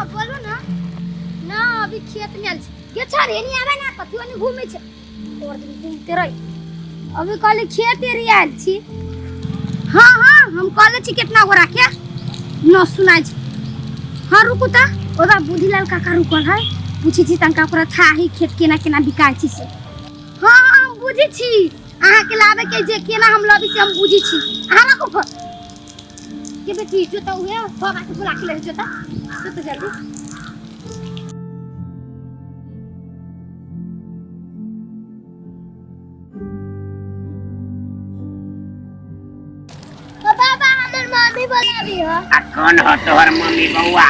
हाँ बोलो ना ना अभी खेत में आल के छोरे नहीं आवे ना कथि ओने घूमे छे और दिन घूमते रही अभी कहले खेत एरी आल छी हाँ हाँ हम कहले छी कितना गोरा के न सुनाई छी हाँ रुकू ता ओदा बुधिलाल काका रुकल है पूछी छी तंका पूरा था ही खेत केना केना बिकाय छी से हाँ हाँ हम बुझी छी आहा के लावे के जे केना हम लबी से हम बुझी छी आहा को के बेटी जोता हुए बाबा के बुला के ले जोता तो जल्दी तो बाबा हमर मम्मी बोलावी हो कौन हो तोहर मम्मी बउआ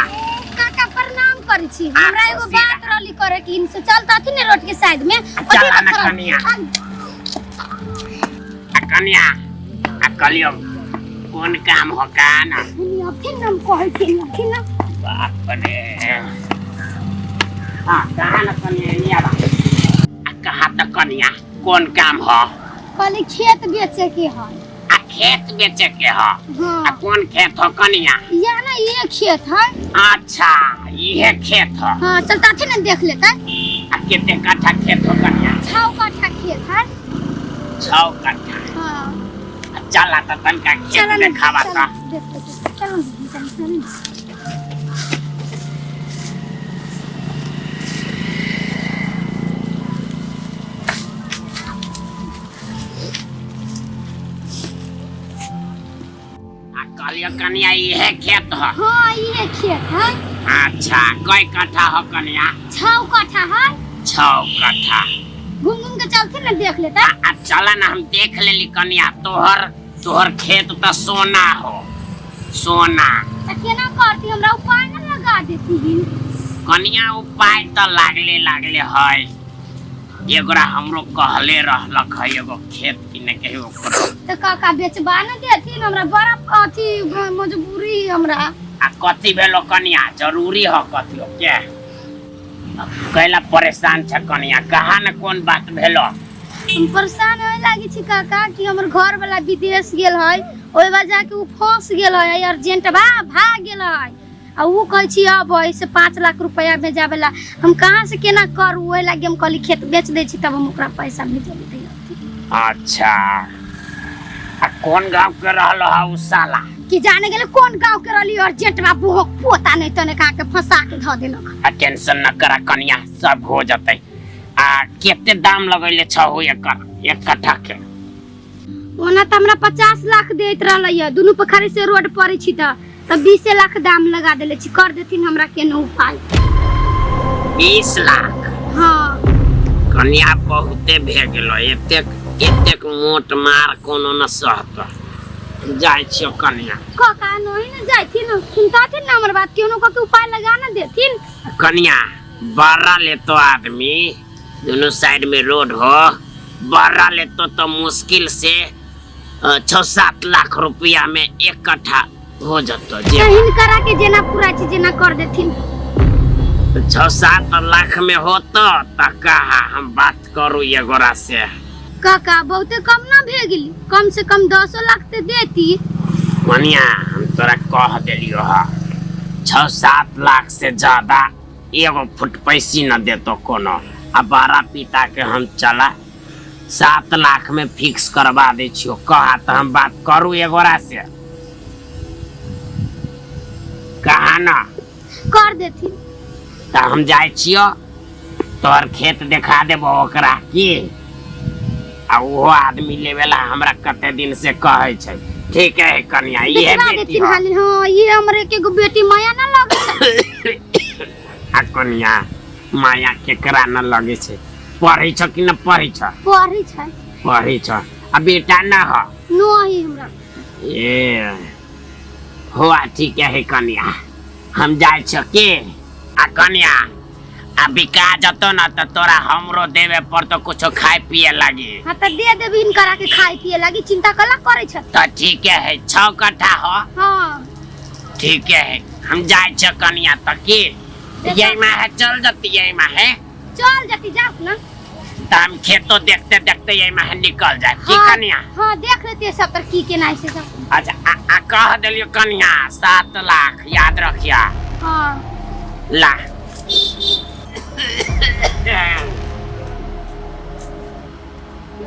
काका प्रणाम करै छी हमरा एगो बात रहली करे कि इनसे चलता थी ने रोड के साइड में चल ना कन्या कलियो कौन काम हो का ना फिर नाम कहै छी ना बाप रे हां कहां ना कन्या निया बा कहां तक कन्या कौन काम हो कहले खेत बेचे के है खेत बेचे के हो हां कौन खेत हो कन्या या ना ये खेत है अच्छा ये खेत हो हां चलता थे ना देख लेता कितने कट्ठा खेत हो कन्या 6 कट्ठा खेत है 6 कट्ठा हां चला त तनका खेत देखावा त चलो कहलियो कन्या ये खेत हो हां ये खेत है अच्छा कई कट्ठा हो कन्या 6 कट्ठा है 6 कट्ठा घूम घूम के चलते ना देख लेता चला ना हम देख लेली कन्या तोहर खेत त सोना हो सोना त केना करती हमरा उपाय ना लगा देती कन्या उपाय त लागले है एगोरा हमरो कहले रहलक है एगो खेत किने के ओकर त काका बेचबा ना देती हमरा बड़ा अथी मजबूरी हमरा कथि भेलो कन्या जरूरी हो कथि हो के कैला परेशान छ कन्या कहा न कोन बात भेलो हम परेशान होय लागी छी काका कि हमर घर वाला विदेश गेल है ओइ वजह के उ फंस गेल है अर्जेंट भाग गेल है आ उ कहै छी अब ऐसे 5 लाख रुपया भेजावेला हम कहां से केना करू ओइ लागी हम कहली खेत बेच दे छी तब हम ओकरा पैसा भेजब दे अच्छा आ कोन गांव के रहलो है उ साला कि जाने गेले कोन गांव के रहली अर्जेंट बा पोता नहीं तने का के फंसा के ध देलक टेंशन न करा कन्या सब हो जतै आ केते दाम लगैले छ हो एक कट्ठा के ओना त हमरा 50 लाख देत रहलै है दुनु पोखरी से रोड परै छी त 20 लाख दाम लगा देले छी कर देथिन हमरा केनो उपाय 20 लाख हां कन्या बहुते भे गेलो एतेक मोट मार कोनो न सहत जाय छियो कन्या काका नोही न जायथिन सुनता थे ना हमर बात केनो के उपाय लगा ना देथिन कन्या बड़ा ले तो आदमी दोनों साइड में रोड हो बड़ा ले तो मुश्किल से 6-7 लाख रुपया में एक कट्ठा हो जतो जे कहीं करा के जेना पूरा चीज जेना कर देथिन 6-7 लाख में होतो त कहा हम बात करू एगोरा से काका बहुते कम ना भे गेली कम से कम 10 लाख ते देती कन्या हम तोरा कह देलियो ह 6-7 लाख से ज्यादा एगो फुट पैसी न देतो कोनो आ बारा पिता के हम चला 7 लाख में फिक्स करवा दे छियो कहा त हम बात करू एगोरा से कहा ना कर देथिन त हम जाय छियो तोर खेत देखा देबो ओकरा की आ वो आदमी लेवेला हमरा कते दिन से कहै छै ठीक है कन्या ये बेटी हां ये हमरे के गो बेटी माया ना लगे आ कन्या माया केकरा न लगे छै पढ़ै छ कि न पढ़ै छ पढ़ै छ आ बेटा न ह नहीं हमरा ए हो ठीक है कन्या हम जाय छ के आ कन्या आ बिका जतो न त तोरा हमरो देवे पर तो कुछ खाए पिए लागी हां त दे देबिन करा के खाए पिए लागी चिंता कला करे छ त ठीक है 6 कट्ठा हो हां ठीक है हम जाय छ कन्या त के यही में है चल जती यही में है चल जती जाओ ना त हम खेतो देखते देखते यही में निकल जाए की कन्या हां देख लेते सब तर की केना से सब अच्छा आ कह देलियो कन्या 7 लाख याद रखिया हां ला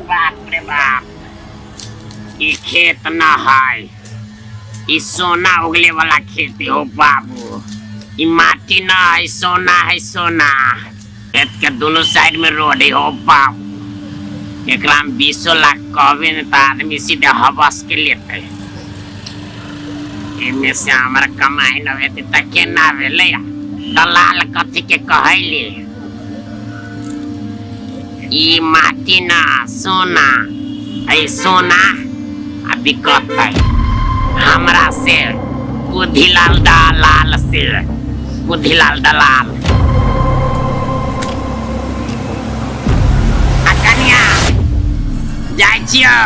बाप रे बाप, ये खेत न है, ये सोना उगले वाला खेती हो बाबू। ये माटी न है, सोना है सोना। खेत के दोनों साइड में रोड हो बाबू। एकरा में 20 लाख कहबे न तो आदमी सीधे हवस के लेते। इनमें से हमारा कमाई न होती त के ना भेले। दलाल कथी के कहले, ई माटी ना सोना, ऐ सोना अभी कहते हमरा से बुद्धिलाल दलाल से, बुद्धिलाल दलाल। कन्या जाइ छियो।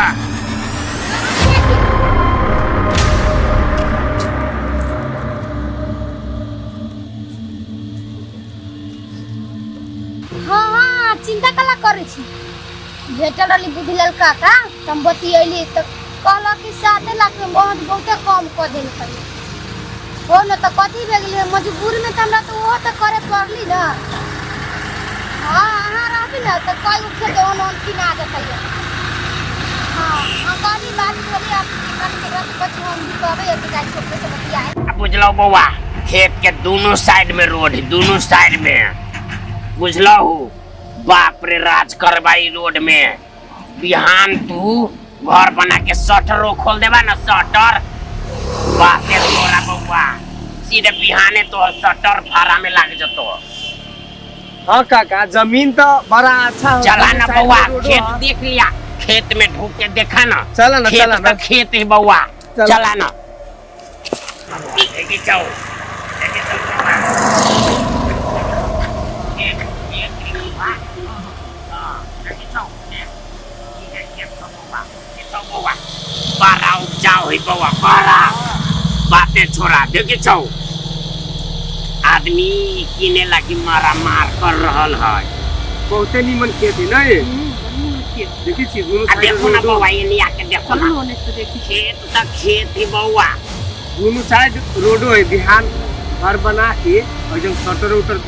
हाँ चिंता कला करे छी। भेटल रही बुद्धिलाल काका, तम बतियैली त कहला कि 7 लाख में बहुते कम कर देल है। हो न त कथी भे गेलै, मजबूरी में त हमरा त वो त करे पड़ली न। हाँ अहाँ रहबी न त कई उठे के ओन किना देतै। हाँ हम कहली बात बोली आप किसान के घर बच्चे हम भी कहबे कि जाई छोटे से बतियाए। बुझलो बउआ, खेत के दोनों साइड में रोड है, दोनों साइड में बुझलो। बाप रे राज करवाई रोड में। बिहान तू घर बना के शटर खोल देबा ना, शटर बाते तोरा बउआ सीधे बिहाने तो शटर भाड़ा में लाग जतो। हाँ काका, जमीन तो बड़ा अच्छा है। चला ना बउआ, खेत देख लिया, खेत में ढूक के देखा ना। चला ना, चला ना। खेत है बउआ, चला ना। देखी जाओ, देखी बारा उपजाऊ है बउआ, बारा बातें छोड़ा। देखी छौ आदमी किने लागी मारा मार कर रहल है। बहुते नीमन खेत है ना ये। देखी छी दोनों साइड देखो ना बउआ, ये नहीं आके देखो ना। खेत तक खेत ही बउआ, दोनों साइड रोडो है। बिहान घर बना के और जब शटर उटर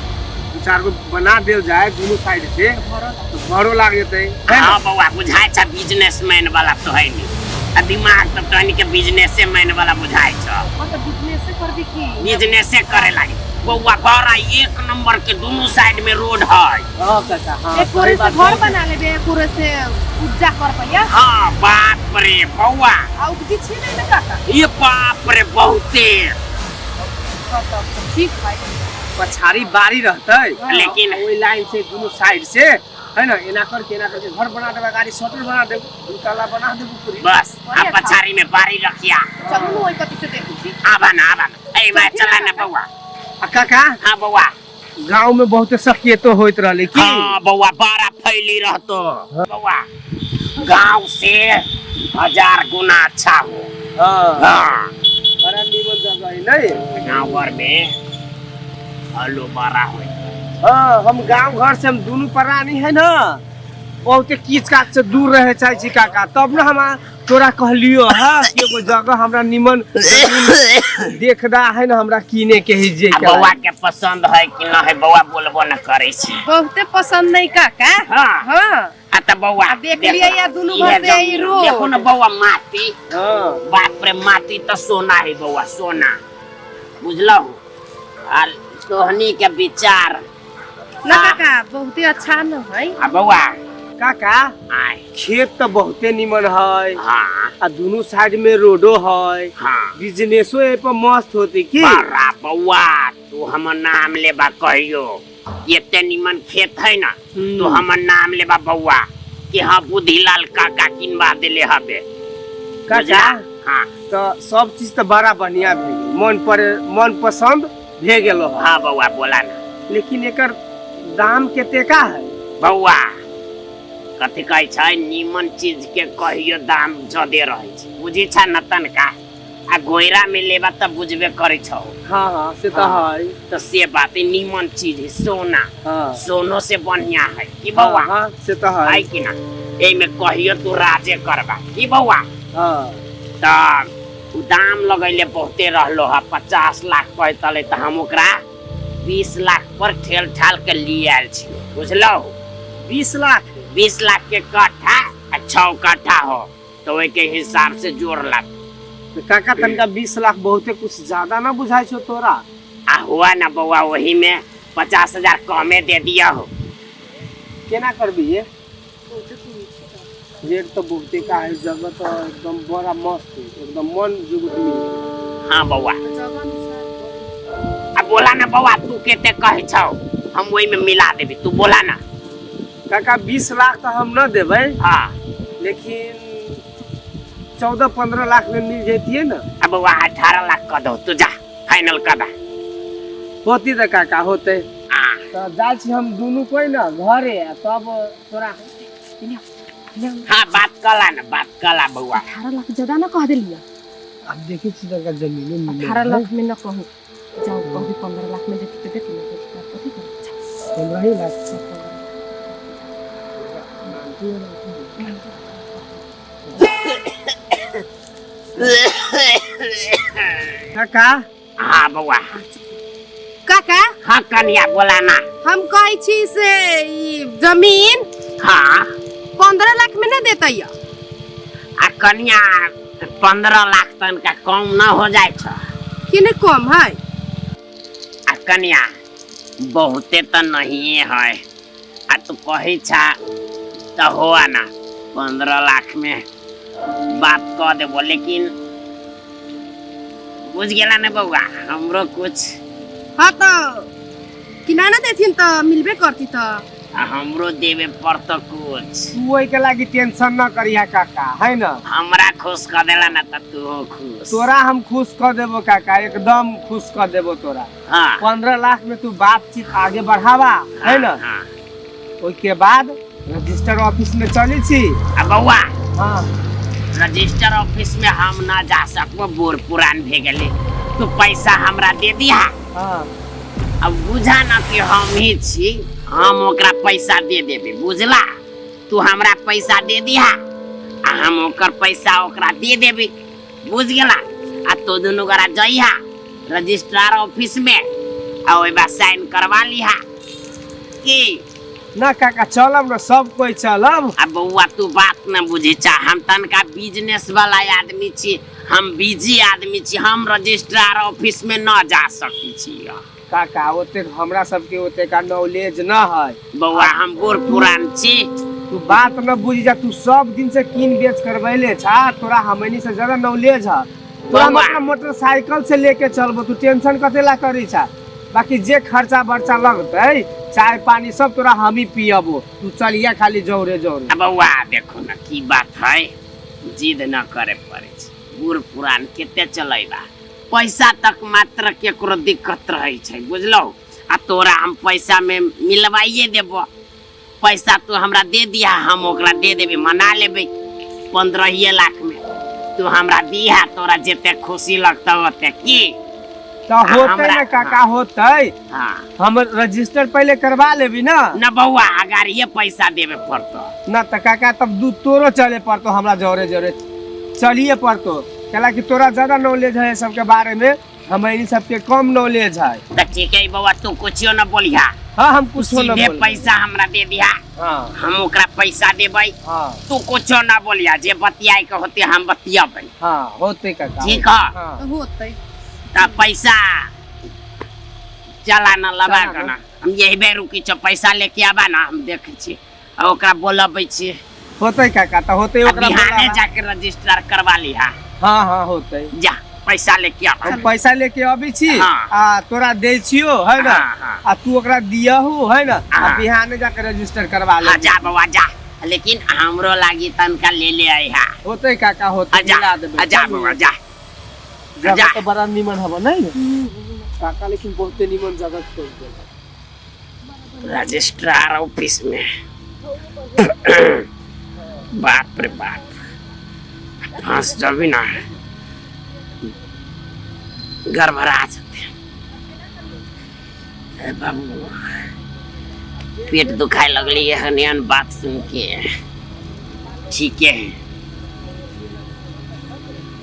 2-4 गो बना देल जाए दोनों साइड से तो भरो लाग जते। हाँ बउआ, बुझाए छ बिजनेसमैन वाला तो है नहीं। आ दिमाग तो तनी के बिजनेसे मैन वाला बुझाए छ। तो बिजनेस कर भी की, बिजनेसे करे लागी बउआ। बड़ा 1 नंबर के दोनों साइड में रोड है। हां काका, हां एक पूरे से घर बना लेबे, एक पूरे से उपजा कर पैया। हाँ बाप रे बउआ, आ उपजी छी नहीं ना काका। ये बाप रे बहुते। ठीक है, पछारी बारी रहते लेकिन वही लाइन से दोनों साइड से है ना, एना करके घर बना देबा, गाड़ी शटर बना देबो, ताला बना देबो पूरी। बस अब पछारी में बारी रखिया। चलो न ओई कति से देखी छी। आबा ना ए बार चला ना बउआ। काका हाँ बउआ, गांव में बहुत सकेतो होइत रहले की। हाँ बउआ, बड़ा फैली रहतो बउआ। गांव से 1000 गुना अच्छा हो। हां हाँ बड़ा नीमन जगह है नहीं। गांव भर में आलू बड़ा हो। हाँ, हम गांव घर से हम दोनों प्राणी है ना, बहुत कीच काच से दूर रहे चाहे छी काका। तब ना हम तोरा कहलियो है कि एगो जगह हमरा निमन देखदा है ना, हमरा कीने के ही जे। बउआ के पसंद है कि ना है बउआ बोलबो न करे छी। बहुते पसंद नहीं काका। हाँ हां आ त बउआ देख लिया या दोनों घर से ई रोड। देखो ना बउआ माटी। हां बाप रे माटी तो सोना है बउआ, सोना। बुझलो। आ तोहनी के विचार ना काका बहुते अच्छा न है। आ बउआ काका, आए खेत तो बहुते निमन है। हाँ आ दोनों साइड में रोडो है। हाँ बिजनेसो ए पर मस्त होती की। बड़ा बउआ, तू हमर नाम लेबा कहियो। एते निमन खेत है ना, तो हमर नाम लेबा बउआ कि हाँ बुद्धिलाल काका किनवा देले हबे। काका हाँ तो सब चीज तो बड़ा बढ़िया भे गेल, मन पसंद भे गेलो है। हाँ बउआ बोला ना। लेकिन एकर दाम केते का है बउआ? कथी कहै छै, नीमन चीज के कहियो दाम ज्यादे रहे छै, बुझी छ न तनका। आ गोइरा में लेबा त बुझबे करे छौ। हाँ हाँ से तो है। तो से बात है, नीमन चीज है सोना। हाँ सोनो से बढ़िया है कि हाँ, बउआ? हाँ से तो है। है कि ना? ए में कहियो तू राजे करबा कि बउआ? हाँ त दाम लगैले बहुते रहलो है, 50 लाख कहतले त हम ओकरा 20 लाख पर ठेल ठाल के लिए आयल छी बुझलो 20 लाख 20 लाख के कट्ठा आ 6 कट्ठा हो तो ओइ के हिसाब से जोड़ ला तो काका तनका 20 लाख बहुते कुछ ज्यादा ना बुझाई छो तोरा आ हुआ ना बउआ वही में 50,000 कमे दे दिया हो केना करबी ये रेट तो बहुते का है जगह तो एकदम बड़ा मस्त है एकदम मन जुगत में हाँ बउआ जगह अनुसार अब बोला ना बउआ तू केते कहे छौ हम वही में मिला देबी तू बोला ना काका 20 लाख तो हम न देबै हाँ लेकिन 14-15 लाख में मिल जैतिए ना अब बउआ 18 लाख कर दो तू जा फाइनल कर दा होती तो काका होते हाँ तो जाय छी हम दोनों कोई ना घरे तब तोरा हाँ बात कला ना बात कला बउआ 18 लाख ज्यादा ना कह देलिया अब देखे छी तनका जमीन मिले 18 लाख में न कहूँ जाओ कहूँ 15 लाख में देती तो देती ना कथी कर 15 ही लाख काका हाँ बउआ काका हाँ कन्या बोला ना हम कहै छी से ई जमीन हाँ 15 लाख में न देता या आ कन्या 15 लाख तनका कम न हो जाए छ किने कम है आ कन्या बहुते तो नहीं है आ तू कही छा तो हुआ ना 15 लाख में बात कह देबो लेकिन बुझ गेला ना बउआ हमरो कुछ हाँ तो किनाना देथिन तो मिलबे करती तो हमरो देवे पड़त कुछ तू ओइ के लागी टेंशन न करिया काका है ना हमरा खुश कर देला ना त तू हो खुश तोरा हम खुश कर देबो काका एकदम खुश कर देबो तोरा हाँ 15 लाख में तू बातचीत आगे बढ़ावा है ना हाँ ओके बाद रजिस्टर ऑफिस में चली छी आ बउआ हाँ रजिस्टर ऑफिस में हम ना जा सकबो बूढ़ पुरान भे गेले तू पैसा हमरा दे दिया हाँ अब बुझा ना कि हम ही छी हम ओकरा पैसा दे देबे बुझला तू हमरा पैसा दे दिया आ हम ओकर पैसा ओकरा दे देबे बुझ गेला आ तो दोनों गोरा जइहा रजिस्ट्रार ऑफिस में आ ओइ बा साइन करवा लिहा की ना काका चलब ना सब कोई चलब आ बउआ तू बात न बुझे चा हम तनका बिजनेस वाला आदमी छी हम बिजी आदमी छी हम रजिस्ट्रार ऑफिस में न जा सकी छी काका ओते हमरा सबके ओते का नॉलेज न है बउआ हम बूढ़ पुरान छी तू बात न बुझी जा तू सब दिन से कीन बेच करवैले छा तोरा हमनी से ज्यादा नॉलेज है तोरा बउआ। मतलब मोटरसाइकिल से लेके चलबो तू टेंशन कते ला करी छा बाकी जे खर्चा बर्चा लगतै चाय पानी सब तोरा हम ही पियबो तू चलिया खाली जौरे जौरे आ बउआ देखो न की बात है जिद न करे पड़े छै बूढ़ पुरान केते चलेबा पैसा तक मात्र केकरो दिक्कत रहे छै बुझलो आ तोरा हम पैसा में मिलवाइए देबो पैसा तू हमरा दे दिया हम ओकरा दे देबे मना लेबे 15 लाख में तू हमरा दिया तोरा जेते खुशी लगता ओते की तो होते हमरा- ना काका होते हाँ हम रजिस्टर पहले करवा लेबी ना न बउआ अगर ये पैसा देवे पड़तो ना तो काका तब दू तोरो चले पड़तो हमरा जौरे जौरे चलिए पड़तो कैला कि तोरा ज्यादा नॉलेज है सबके बारे में हमारी सबके कम नॉलेज है तो ठीक है बउआ तू कुछो न बोलिहा हाँ हम कुछ न सीधे बोल पैसा हमरा दे दिया हाँ हम ओकरा पैसा देबै हाँ तू कुछो न बोलिया जे बतियाए के होते हम बतियाबै हाँ होते काका ठीक है हाँ होतै त पैसा चला न लबा चला न। ना हम यही बे रुकी छ पैसा लेके आबा ना हम देखे छी आ ओकरा बोलबै छी होते काका तो होते ओकरा बिहाने बोलावा। जाके रजिस्टर करवा लिहा हाँ हाँ होते जा पैसा लेके आबा हम पैसा लेके अभी छी हाँ। आ तोरा दे छियो है ना हाँ, हाँ। आ तू ओकरा दियहु है ना आ हाँ। बिहाने जाके रजिस्टर करवा ले हाँ जा बउआ जा लेकिन हमरो लागी तनका ले ले आई हा होते काका होते आजा मिला देबे आजा बउआ जा जगह जा। तो बड़ा निमन हवा नहीं काका लेकिन बहुते निमन जगह खोज दे रजिस्ट्रार ऑफिस में बाप रे बाप फंस जाबी ना गड़बड़ा जाते अरे बाबू पेट दुखाए लगली है हनियन बात सुन के ठीक है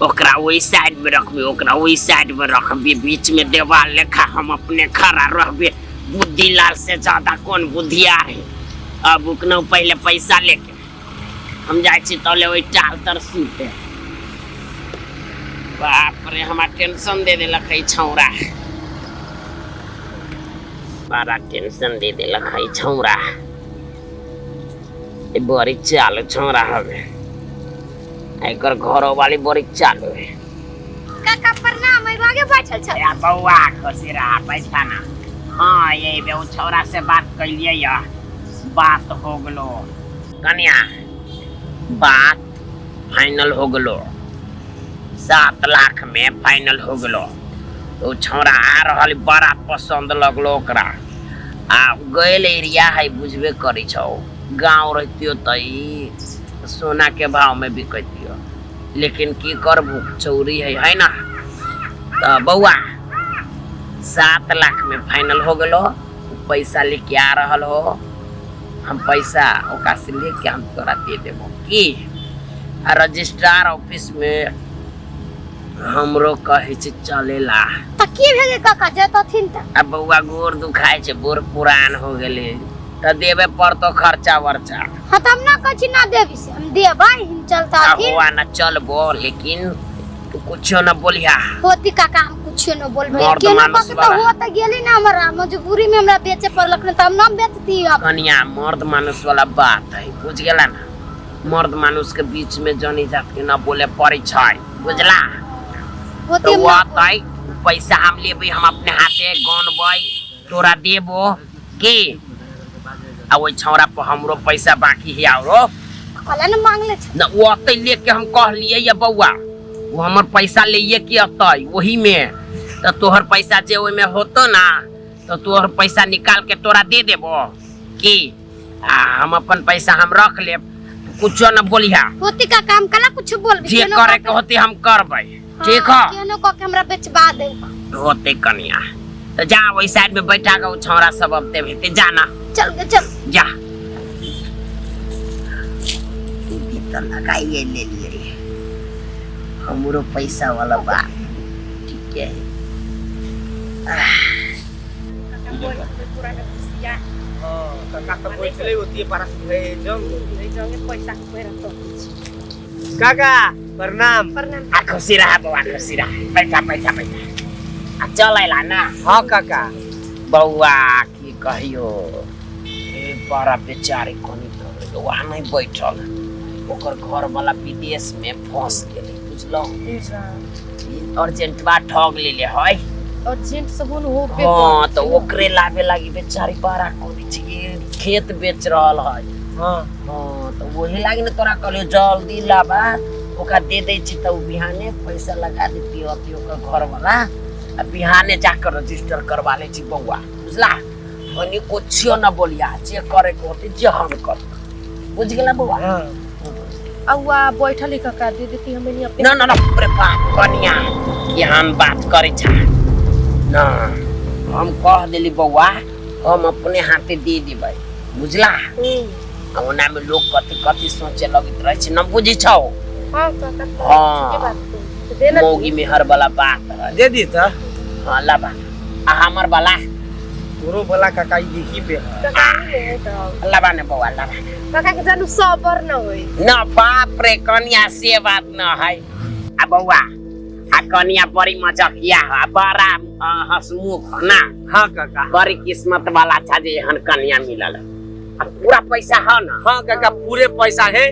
ओकरा वही साइड में रखबे, ओकरा वही साइड में रखबे, बीच में देवाल लेखा हम अपने खड़ा रहबे। बुद्धि लाल से ज्यादा कौन बुद्धियार है। अब उकनो पहले पैसा लेके हम जाए छी तौले वही टाल तर सूते। बाप रे हमारा टेंशन दे देलक है छौरा, बड़ा टेंशन दे देलक है छौरा। ये बड़ी चालू छौरा हवे, एकर घरों वाली बड़ी चालू है। काका प्रणाम, मैं आगे बैठल छ। या बउआ खुशी रहा, बैठा ना। हाँ ये बे छौरा से बात कैलिए या बात हो गलो कन्या, बात फाइनल हो गलो, 7 लाख में फाइनल हो गलो। तो छौरा आ रहल, बड़ा पसंद लगलो ओकरा। आ गैल एरिया है बुझबे करी छौ, गाँव रहतियो तई सोना के भाव में बिकतियो, लेकिन की करबू चोरी है ना। तो बउआ 7 लाख में फाइनल हो गलो, पैसा लेके आ रहल हो, हम पैसा ओका से लेके हम तोरा दे देबो की। रजिस्ट्रार ऑफिस में हमरो कहे छे चलेला। त की भेगे काका जतथिन त? अब बउआ गोर दुखाए छे, बोर पुरान हो गेले, त देबे पड़तो खर्चा वर्चा। हाँ त हम ना कछि ना देबी से हम देबै, हम चलता थी। हुआ ना चलबो, लेकिन तू कुछो न बोलिया। होती काका हम कुछो न बोलबै, मर्द केना मानुस बात त होत गेली ना, हमरा मजबूरी में हमरा बेचे पड़लक न, त हम ना बेचती। अब कन्या मर्द मानुस वाला बात है, बुझ गेला ना। मर्द मानुस के बीच में जनी जात के न बोले पड़ी छै, बुझला। होती तो हम वो ना तई पैसा हम लेबै, हम अपने हाथे गनबै, तोरा देबो की। आ वो छौरा पर हमरो पैसा बाकी है औरो कहला न मांगले छ न। वो अतै लेके हम कहलिए या बउआ, वो हमर पैसा लेइए के अतै वही में, तो तोहर पैसा जे ओइ में होतो ना, तो तोहर पैसा निकाल के तोरा दे देबो की। आ हम अपन पैसा हम रख लेब, कुछो न बोलिया। होती काका हम कला कुछ बोलबी, जे करे के होते हम करबै, ठीक है। केनो क के हमरा बेचबा दे होते कन्या। तो जा वही साइड में बैठा के छौरा सब अब ते भेते जाना। चल के चल जा भी तो लगाइए ले लिए हमरो पैसा वाला बात, ठीक है। काका प्रणाम। आ खुशी रहा बउआ, खुशी रहा, बैठा बैठा बैठा। आ चल आइला ना। हाँ काका। बउआ की कहियो, ए बड़ा बेचारे कोनी तो वहाँ नहीं बैठल, ओकर घर वाला विदेश में फंस गेले, बुझलो। अर्जेंटवा ठग लेले है, अर्जेंट सबन हो पे। हाँ तो ओकरे लागे लागी बेचारी बड़ा कोनी छी खेत बेच रहल है। हाँ हाँ तो वही लागी ने तोरा कहलियो जल्दी लाबा, ओका दे दे छी तो बिहाने पैसा लगा देती होती ओकर घर वाला, आ बिहाने जाकर रजिस्टर करवा ले छी बउआ, बुझला। हनी कुछो न बोलिया, जे करे को होते जे हम कर, बुझ गेला बउआ। औआ बैठल ही काका दे देती हमें नहीं अपने। ना ना ना रे बाप कन्या कि हम बात करे छा ना, हम कह देली बउआ हम अपने हाथे दे देबै, बुझला। ओना में लोग कथि कथि सोचे लगित रहे छै, न बुझी छौ। हां काका हाँ। के बात तो देना मौगी मेहर वाला बात है। दे दी था। हाँ लाबा आ हमर वाला तोरो वाला काका देखी पे काका ले तो लाबा ने बउआ लाबा। काका के जानू सबर न होई न बाप रे कन्या से बात न है। आ बउआ आ कन्या बड़ी मजकिया है, बड़ा हंसमुख ना। हाँ काका। बड़ी किस्मत वाला था जे हन कन्या मिलल। अब पूरा पैसा है ना। हाँ काका पूरे पैसा है,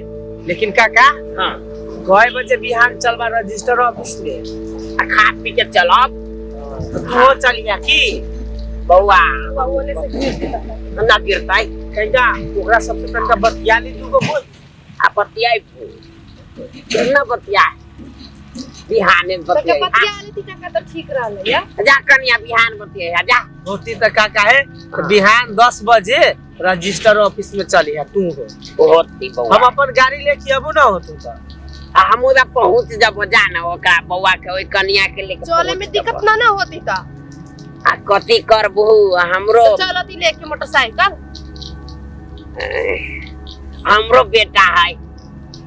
लेकिन काका हाँ गए बजे बिहार चलवा रजिस्टर ऑफिस में। आ खा पी के चलब तू चलिया की बउआ ओने से गिर देता ना गिरतै कहिया ओकरा सबसे तनका बतिया ली तू को बोल। आ बतियाई ना बतिया बिहाने काका बतियाई बतिया लेती काका तो ठीक रहले या। जा कन्या बिहान बतियाई जा। होती तो काका है तो बिहान 10 बजे रजिस्टर ऑफिस में चलिया तू हो। होती बउआ हम अपन गाड़ी लेके अबो ना होतू तो हम उधर पहुंच जब जाना ओकरा बउआ के ओई कन्या के लेके चले में दिक्कत ना ना होती ता। आ कथी करबू हमरो तो चलती लेके मोटरसाइकिल। हमरो बेटा है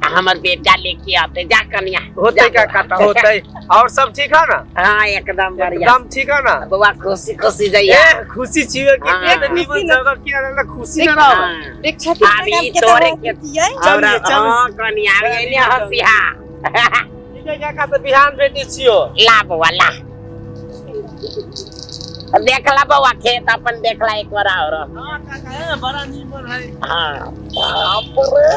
हमर बेटा लेके आते जा कन्या होते काका होते। और सब ठीक है ना? हाँ एकदम बढ़िया एकदम ठीक है ना? बउआ खुशी खुशी जाइए खुशी छिए कि हाँ। ते निमन जगह किया ना खुशी ना रहो। देख छठी अभी तोरे के चलिए, चलिए। हाँ कन्या ये हंसिया ठीक है काका तो बिहान बेटी छियो। ला बउआ ला देख ला बउआ खेत अपन देख ला एक बार और हां काका बड़ा निमन है। हाँ बाप रे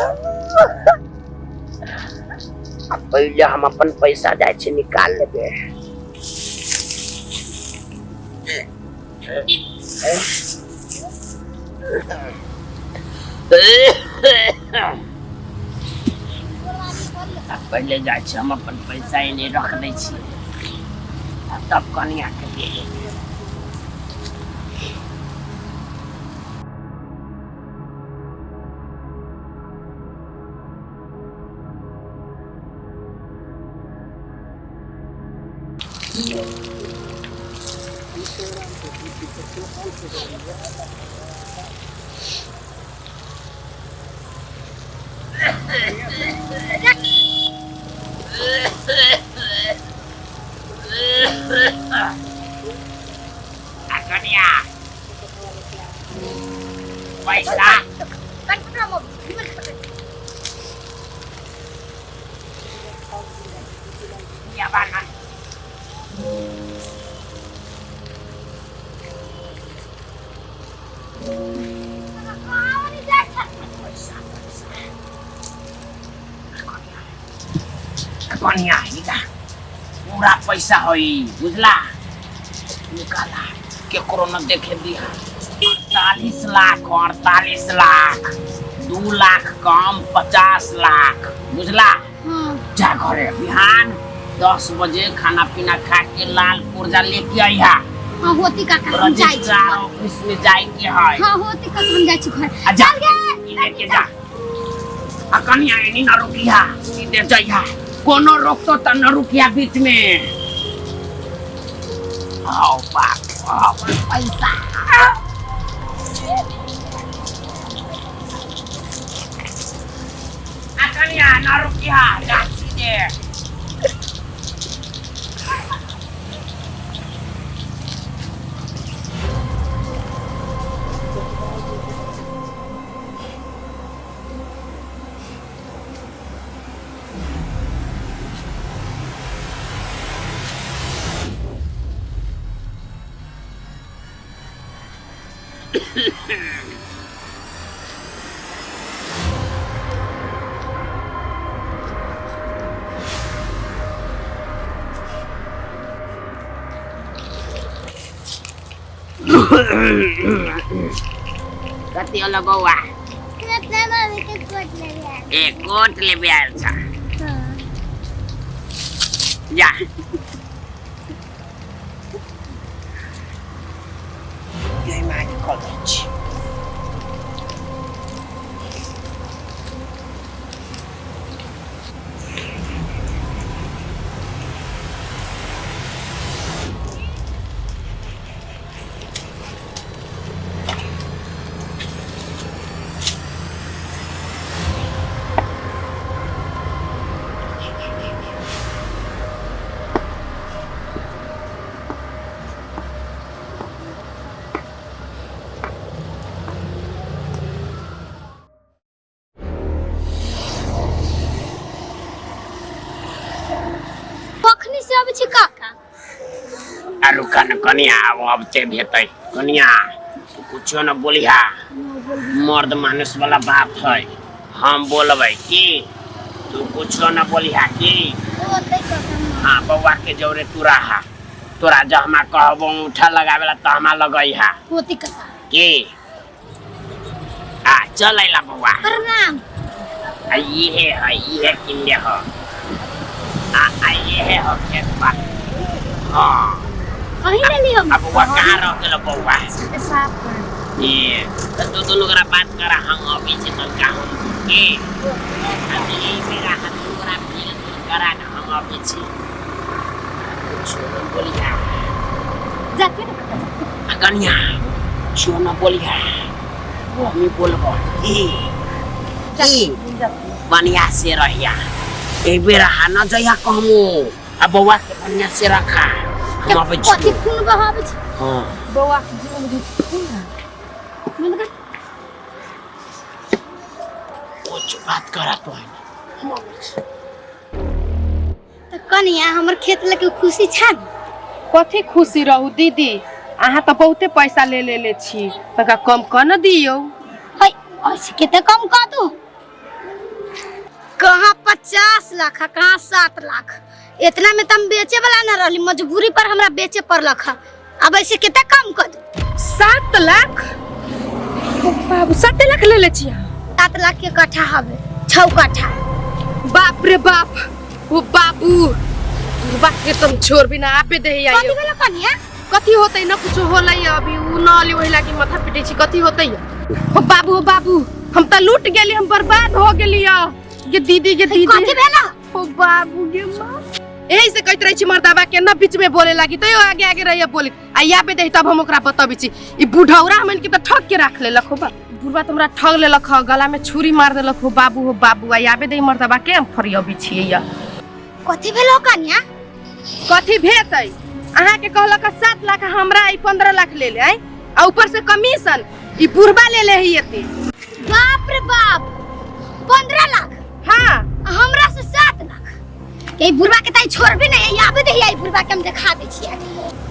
अब पहले हम अपन पैसा जाए छे निकाल लेबे पहले जाए छे हम अपन पैसा इने रख दै छी तब कन्या के दे देबे। कन्या पैसा या बाना कन्या हिला पूरा पैसा होई बुझला निकाला केकरो न देखे दिया 48 लाख 2 लाख कम 50 लाख बुझला। जा घरे बिहान 10 बजे खाना पीना खा के लाल पुर्जा लेके आइहा। हां होती काका हम जाई छी। रजिस्ट्रार ऑफिस में जाए के है। हां होती काका हम जाई छी घर। चल गे लेके जा आ कन्या एनी न रुकिया सीधे जाइहा कोनो रोकतो त न रुकिया बीच में। आओ बाप पैसा आ कन्या न रुकिया जा सीधे कति होला बौआ एक कोट लेबे आयल छ जा यही मागी कॉलेज से आबै छी काका आरु कन कनिया अब ते भेटै कनिया कुछो न बोलिहा मर्द मानुस वाला बात है हम बोलबै की तू कुछो न बोलिहा की हां बौआ के जौरे तू रहा तोरा जहमा कहबो उठा लगावेला त हमा लगैहा होती काका की आ चल आइला बौआ प्रणाम ये है किंदे हो ये है हो खेत पर हां कहीं ले लियो अब वो कहां रह गेल बौआ साफ कर ये तो दोनों करा बात करा हम अभी से तो का हम के अभी मेरा हाथ पूरा फील करा ना हम अभी से कुछ बोलिया जाके ना कन्या क्यों ना बोलिया वो हमें बोलबो की बढ़िया से रहिया एक बेर हाना जइया कहमु आ बौआ के बढ़िया से रखा हम अब कथी खून बहावे छै हां बौआ के जीवन दी मतलब कुछ बात करा तो है त कनिया हमर खेत लेके खुशी छ कथी खुशी रहू दीदी अहाँ तो बहुते पैसा ले छी तका कम कर न दियो है ऐसे केते कम कर दू कहाँ 50 लाख कहाँ 7 लाख इतना में तुम बेचे वाला न रहली मजबूरी पर हमरा बेचे पड़लक अब ऐसे केते कम कर दू 7 लाख बाबू 7 लाख ले छी 7 लाख के कट्ठा हवे 6 कट्ठा बाप रे बाप ओ बाबू बाप के तुम छोड़ भी ना आपे दे कथी आइयो भेल कनिया कथी होतै न कुछ होलै अभी उ न ले ओहि लागी माथा पिटै छी कथी होतै ओ बाबू हम त लूट गेली हम बर्बाद हो गेली ये दीदी कथी भेल ओ बाबू गे मां एही से कहत रही छी मर्दाबा के न बीच में बोले लागी तयो आगे आगे रहिए बोली आ या पे दे तब हम ओकरा बताबै छी ई बुढ़ौरा हमन के त ठग के राख लेलक हो बा बुढ़वा तुमरा ठग लेलक ह गला में छुरी मार देलक हो बाबू आ या पे दे मर्दाबा के हम फरियबी छी या कथी भेल कनिया कथी भेतै अहाँ के कहलक 7 लाख हमरा ई 15 लाख ले ले आई आ ऊपर से कमीशन ई बुढ़वा ले ले ही एते बाप रे बाप 15 लाख हां हमरा से 7 लाख के बुढ़वा के ताई छोड़ भी नहीं आबे दे आई बुढ़वा के हम दिखा दे छियै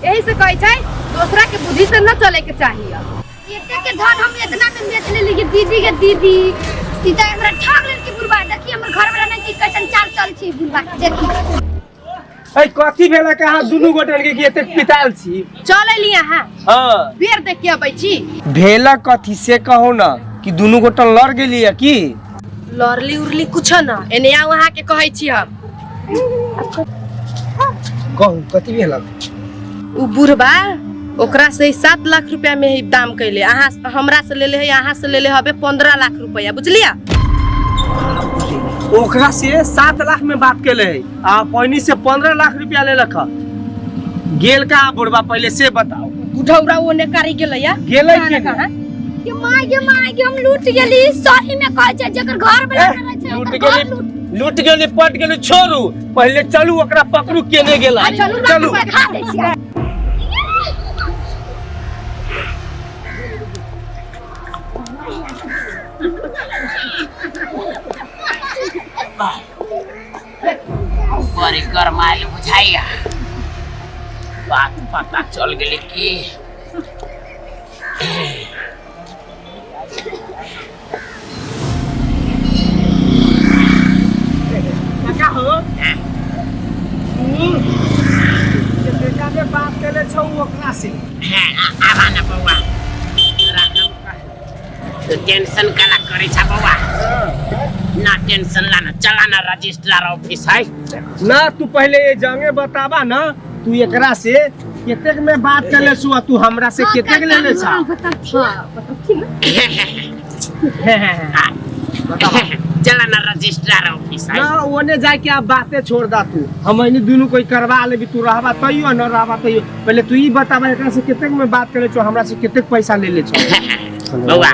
यही से कहै छै दूसरा के बुद्धि से न चले के चाहिए एते के धन हम इतना में बेच लेली कि दीदी के दीदी तीता हमरा ठग लेल की बुढ़वा देखी हमर घर वाला नहीं कि कैसन चाल चल छी बुढ़वा देखी ए कथी भेला के अहाँ दुनू गोटन के एते पिताल छी चल एली हां हां बेर देख के अबै छी भेला कथी से कहो ना कि दुनू गोटन लड़ गेली है की लड़ली उरली कुछ न एने आ वहां के कहै छी हम कहू कथी भेला उ बुढ़वा ओकरा से 7 लाख रुपया में ही दाम कैले अहाँ हमरा से लेले है अहाँ से लेले हबे 15 लाख रुपया बुझलिया ओकरा से 7 लाख में बात केले है आ पैनी से 15 लाख रुपया ले लख गेल का बुढ़वा पहले से बताओ बुढ़ौरा ओने कारी गेलै या गेलै के कहां के माय के हम लूट गेली सही में कहै छै जकर घर वाला रहै छै लूट गेली पट गेली छोड़ू पहले चलू ओकरा पकड़ू केने गेला चलू खा दे छियै बड़ी गरमाइल बुझाइया बात पता चल गेली की क्या हो बेटा के बात केले छौ ओकरा से आवा ना बौआ तो टेंशन कला करे छ बौआ ना टेंशन लाना चला ना रजिस्ट्रार ऑफिस है ना तू पहले ये जंगे बतावा ना तू एकरा से केतेक में बात करले छु तू हमरा से केतेक ले ले छा चला ना रजिस्ट्रार ऑफिस है ना ओने जाके आप बातें छोड़ दा तू हम इनी दोनों कोई करवा लेबी तू रहबा तइयो न रहबा तइयो पहले तू ही बतावा एकरा से केतेक में बात करे छु हमरा से केतेक पैसा ले ले छ बौआ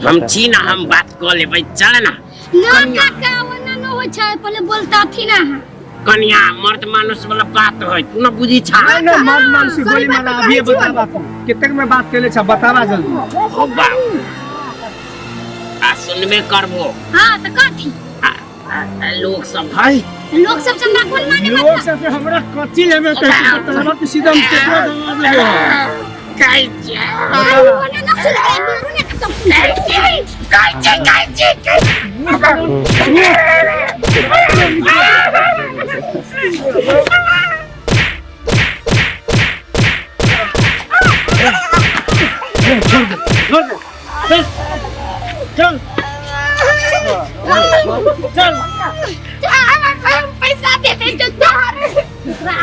हम छी ना हम बात कर लेबै चल ना ना काका ओना न हो छै पहले बोलता थी ना कन्या मर्द मानुस वाला बात है तू ना बुझी छा ना मर्द मानुस बोली माना अभी बतावा तू केतेक में बात केले छ बतावा जल्दी हो बा आ सुनबे करबो हां त कथी लोग सब है लोग सब हमरा कोन माने लोग सब हमरा कच्ची लेबे त तोरा के सीधा केतना दवा देबो काई जे ओना न सुनाई मेरू ने खत्म चल पैसा दे दे तो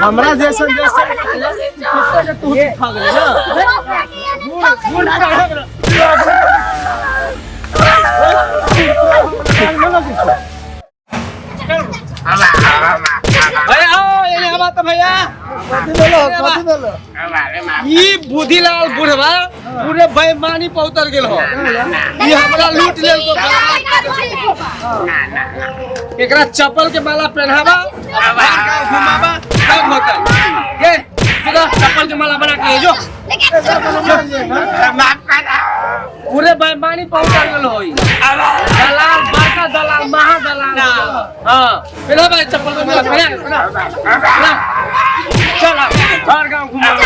हमरा जैसन तू खा गए ना नहीं आवा तो भैया ई बुधिलाल बुढ़वा पूरे बेईमानी पे उतर गेल हो ई हमरा लूट लेल तो एकरा चप्पल के माला पहनावा घुमावा सब होता ये जरा चप्पल के माला बना के जो माफ कर पूरे बेईमानी पे उतर गेल हो दलाल बड़का दलाल महा दलाल हां पहना भाई चप्पल के माला पहना चल हर गांव घुमावा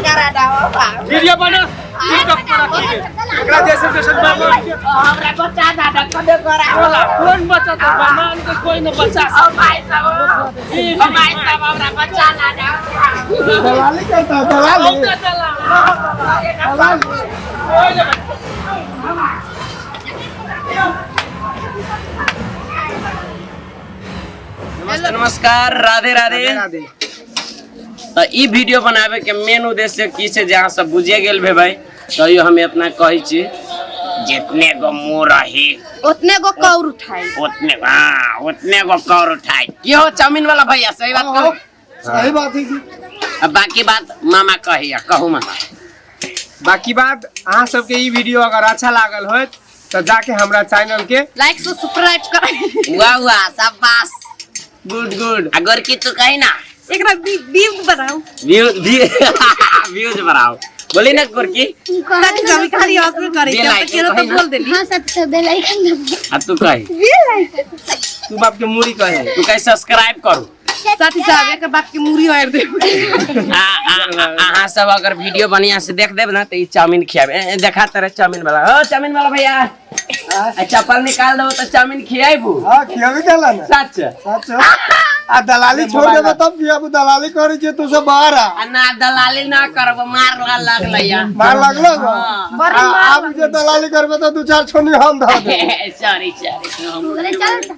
वीडियो बना टिकटॉक पर एकरा जैसे जैसे हमरा बच्चा दादा कदे करा कौन बच्चा तो बनान के कोई न बच्चा ओ भाई साहब हमरा बच्चा ना दे दलाली करता दलाली नमस्कार राधे राधे तो ई वीडियो बनावे के मेन उद्देश्य की छै जहाँ सब बुझे गेल भे भाई तो यो हम इतना कही छी जितने गो मुंह रही उतने गो कौर उठाई उतने गो कौर उठाई की हो चाउमीन वाला भैया सही बात कहो सही बात है अब बाकी बात मामा कहिया कहू मामा बाकी बात अहाँ सबके ई वीडियो अगर अच्छा लागल हो तो जाके हमरा चैनल के लाइक सब्सक्राइब करें वाह वाह शाबाश गुड गुड अगर की तो कही ना एकरा व्यूज बनाओ व्यूज बढ़ाओ बोली ना कुर्की ताकि सभी खाली आवाज करे बेल क्या आइकन तो कहीं ना। बोल देली हाँ सच बेल आइकन दबा। अब तू कही तू बाप के मुड़ी कहे तू कही सब्सक्राइब करू साथी साहब एक बाप की मूरी और दे अहाँ सब अगर वीडियो बढ़िया से देख देब ना तो ई चाउमीन खियाबे देखा तेरे चाउमीन वाला हो चाउमीन वाला भैया चप्पल निकाल दो तो चाउमीन खियाबू हां खियावे चला ना सच सच आ दलाली छोड़ देबे तब खियाबू दलाली करे छे तू सब बाहर आ ना दलाली ना करब मार लगलैया मार लगलो अब जे दलाली करबे तो दू चार छोनी हम ध दे सॉरी चल